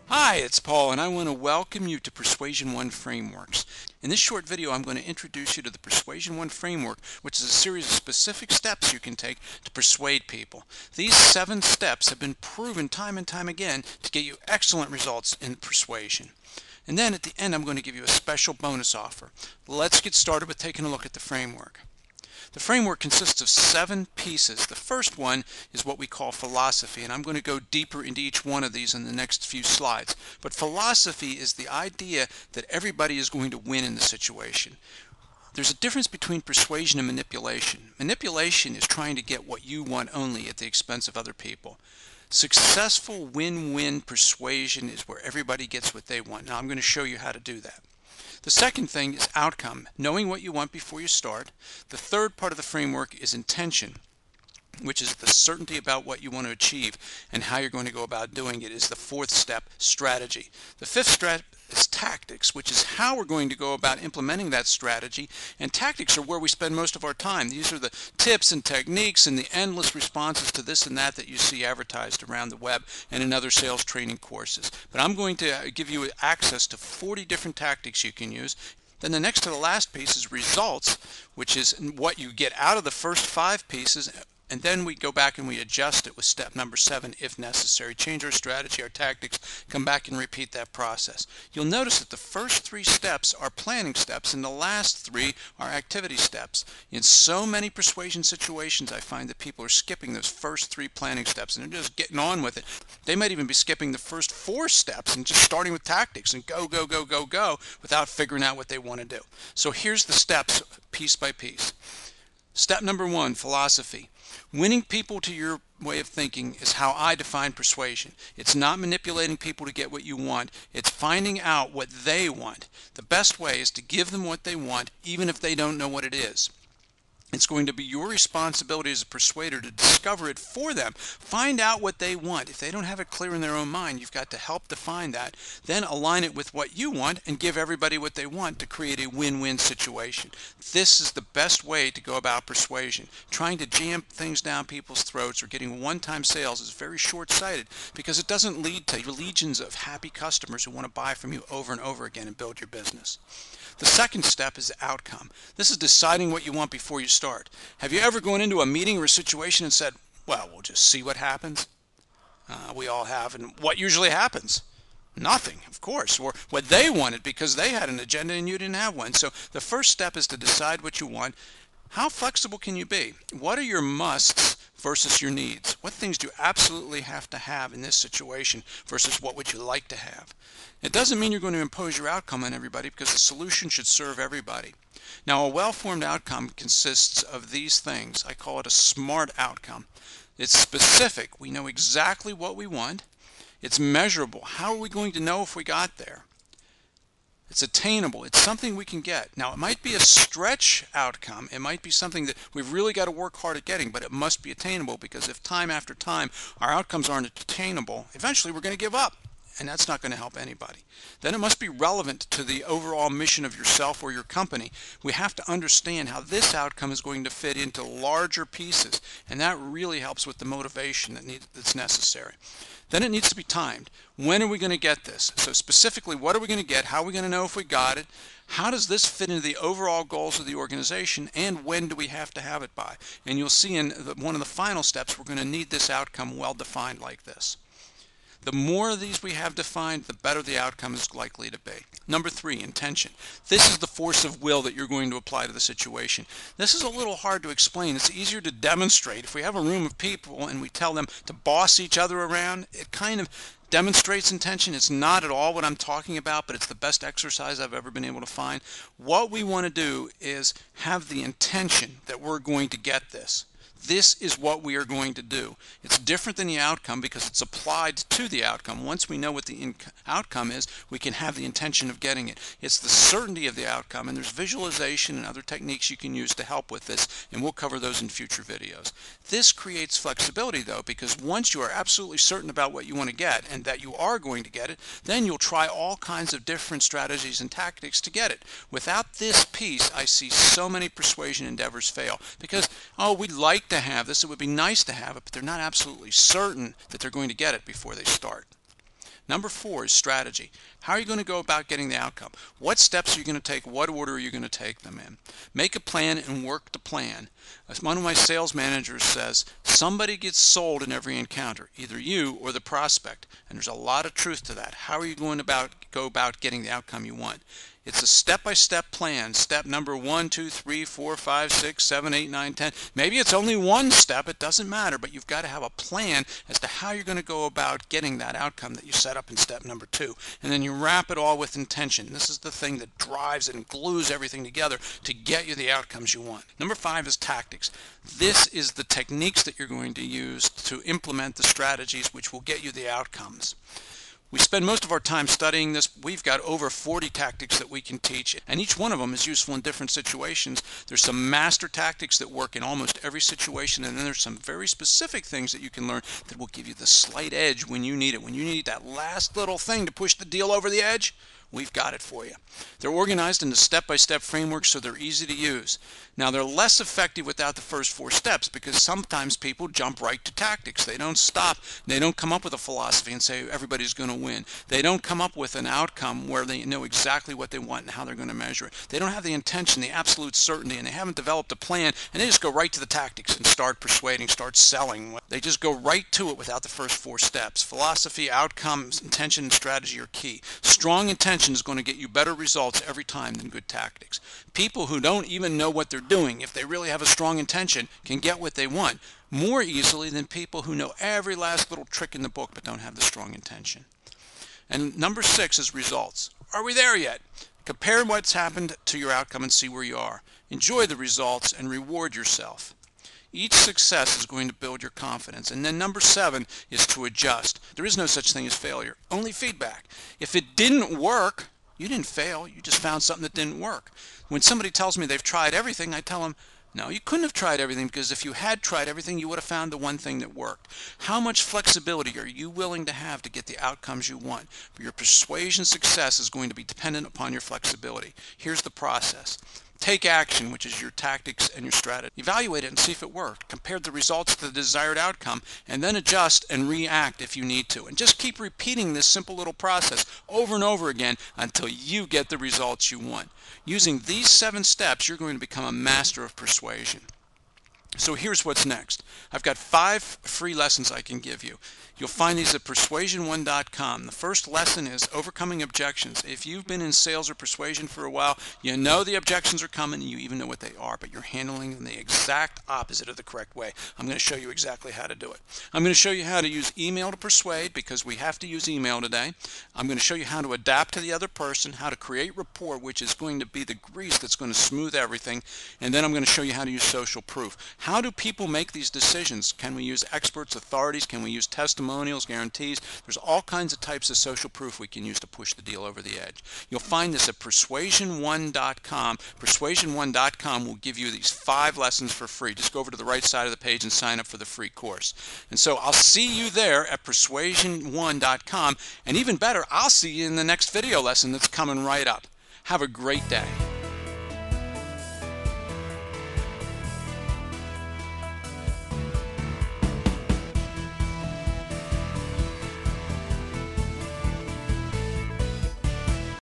Hi, it's Paul, and I want to welcome you to Persuasion 1 Frameworks. In this short video, I'm going to introduce you to the Persuasion 1 Framework, which is a series of specific steps you can take to persuade people. These 7 steps have been proven time and time again to get you excellent results in persuasion. And then at the end, I'm going to give you a special bonus offer. Let's get started with taking a look at the framework. The framework consists of 7 pieces. The first one is what we call philosophy, and I'm going to go deeper into each one of these in the next few slides. But philosophy is the idea that everybody is going to win in the situation. There's a difference between persuasion and manipulation. Manipulation is trying to get what you want only at the expense of other people. Successful win-win persuasion is where everybody gets what they want. Now I'm going to show you how to do that. The second thing is outcome, knowing what you want before you start. The third part of the framework is intention, which is the certainty about what you want to achieve and how you're going to go about doing it is the fourth step, strategy. The fifth step is tactics, which is how we're going to go about implementing that strategy, and tactics are where we spend most of our time. These are the tips and techniques and the endless responses to this and that you see advertised around the web and in other sales training courses. But I'm going to give you access to 40 different tactics you can use. Then the next to the last piece is results, which is what you get out of the first 5 pieces. And then we go back and we adjust it with step number 7 if necessary. Change our strategy, our tactics, come back and repeat that process. You'll notice that the first 3 steps are planning steps and the last 3 are activity steps. In so many persuasion situations, I find that people are skipping those first 3 planning steps and they're just getting on with it. They might even be skipping the first 4 steps and just starting with tactics and go without figuring out what they want to do. So here's the steps piece by piece. Step number 1, philosophy. Winning people to your way of thinking is how I define persuasion. It's not manipulating people to get what you want. It's finding out what they want. The best way is to give them what they want, even if they don't know what it is. It's going to be your responsibility as a persuader to discover it for them. Find out what they want. If they don't have it clear in their own mind, you've got to help define that. Then align it with what you want and give everybody what they want to create a win-win situation. This is the best way to go about persuasion. Trying to jam things down people's throats or getting one-time sales is very short-sighted because it doesn't lead to legions of happy customers who want to buy from you over and over again and build your business. The second step is outcome. This is deciding what you want before you start. Have you ever gone into a meeting or a situation and said, well, we'll just see what happens? We all have. And what usually happens? Nothing, of course, or what they wanted because they had an agenda and you didn't have one. So the first step is to decide what you want. How flexible can you be? What are your musts versus your needs? What things do you absolutely have to have in this situation versus what would you like to have? It doesn't mean you're going to impose your outcome on everybody because the solution should serve everybody. Now, a well-formed outcome consists of these things. I call it a SMART outcome. It's specific. We know exactly what we want. It's measurable. How are we going to know if we got there? It's attainable. It's something we can get. Now, it might be a stretch outcome. It might be something that we've really got to work hard at getting, but it must be attainable because if time after time our outcomes aren't attainable, eventually we're going to give up, and that's not going to help anybody. Then it must be relevant to the overall mission of yourself or your company. We have to understand how this outcome is going to fit into larger pieces, and that really helps with the motivation that's necessary. Then it needs to be timed. When are we going to get this? So specifically, what are we going to get? How are we going to know if we got it? How does this fit into the overall goals of the organization? And when do we have to have it by? And you'll see in one of the final steps, we're going to need this outcome well defined like this. The more of these we have defined, the better the outcome is likely to be. Number 3, intention. This is the force of will that you're going to apply to the situation. This is a little hard to explain. It's easier to demonstrate. If we have a room of people and we tell them to boss each other around, it kind of demonstrates intention. It's not at all what I'm talking about, but it's the best exercise I've ever been able to find. What we want to do is have the intention that we're going to get this. This is what we are going to do. It's different than the outcome because it's applied to the outcome. Once we know what the outcome is, we can have the intention of getting it. It's the certainty of the outcome, and there's visualization and other techniques you can use to help with this, and we'll cover those in future videos. This creates flexibility, though, because once you are absolutely certain about what you want to get and that you are going to get it, then you'll try all kinds of different strategies and tactics to get it. Without this piece, I see so many persuasion endeavors fail because, oh, we'd like to have this, it would be nice to have it, but they're not absolutely certain that they're going to get it before they start. Number 4 is strategy. How are you going to go about getting the outcome? What steps are you going to take? What order are you going to take them in? Make a plan and work the plan. As one of my sales managers says, somebody gets sold in every encounter, either you or the prospect. And there's a lot of truth to that. How are you going to go about getting the outcome you want? It's a step-by-step plan. Step number 1, 2, 3, 4, 5, 6, 7, 8, 9, 10. Maybe it's only one step. It doesn't matter, but you've got to have a plan as to how you're going to go about getting that outcome that you set up in step number 2. And then you wrap it all with intention. This is the thing that drives and glues everything together to get you the outcomes you want. Number 5 is tactics. This is the techniques that you're going to use to implement the strategies which will get you the outcomes. We spend most of our time studying this. We've got over 40 tactics that we can teach, and each one of them is useful in different situations. There's some master tactics that work in almost every situation, and then there's some very specific things that you can learn that will give you the slight edge when you need it. When you need that last little thing to push the deal over the edge, we've got it for you. They're organized into step-by-step frameworks, so they're easy to use. Now, they're less effective without the first 4 steps because sometimes people jump right to tactics. They don't stop. They don't come up with a philosophy and say everybody's going to win. They don't come up with an outcome where they know exactly what they want and how they're going to measure it. They don't have the intention, the absolute certainty, and they haven't developed a plan, and they just go right to the tactics and start persuading, start selling. They just go right to it without the first 4 steps. Philosophy, outcomes, intention, and strategy are key. Strong intention is going to get you better results every time than good tactics. People who don't even know what they're doing, if they really have a strong intention, can get what they want more easily than people who know every last little trick in the book but don't have the strong intention. And number 6 is results. Are we there yet? Compare what's happened to your outcome and see where you are. Enjoy the results and reward yourself. Each success is going to build your confidence. And then number 7 is to adjust. There is no such thing as failure, only feedback. If it didn't work, you didn't fail, you just found something that didn't work. When somebody tells me they've tried everything, I tell them, no, you couldn't have tried everything, because if you had tried everything, you would have found the one thing that worked. How much flexibility are you willing to have to get the outcomes you want? Your persuasion success is going to be dependent upon your flexibility. Here's the process. Take action, which is your tactics and your strategy. Evaluate it and see if it worked. Compare the results to the desired outcome, and then adjust and react if you need to. And just keep repeating this simple little process over and over again until you get the results you want. Using these 7 steps, you're going to become a master of persuasion. So here's what's next. I've got 5 free lessons I can give you. You'll find these at persuasion1.com. The first lesson is overcoming objections. If you've been in sales or persuasion for a while, you know the objections are coming and you even know what they are, but you're handling them the exact opposite of the correct way. I'm going to show you exactly how to do it. I'm going to show you how to use email to persuade, because we have to use email today. I'm going to show you how to adapt to the other person, how to create rapport, which is going to be the grease that's going to smooth everything, and then I'm going to show you how to use social proof. How do people make these decisions? Can we use experts, authorities? Can we use testimonials, guarantees? There's all kinds of types of social proof we can use to push the deal over the edge. You'll find this at persuasion1.com. Persuasion1.com will give you these 5 lessons for free. Just go over to the right side of the page and sign up for the free course. And so I'll see you there at persuasion1.com, and even better, I'll see you in the next video lesson that's coming right up. Have a great day.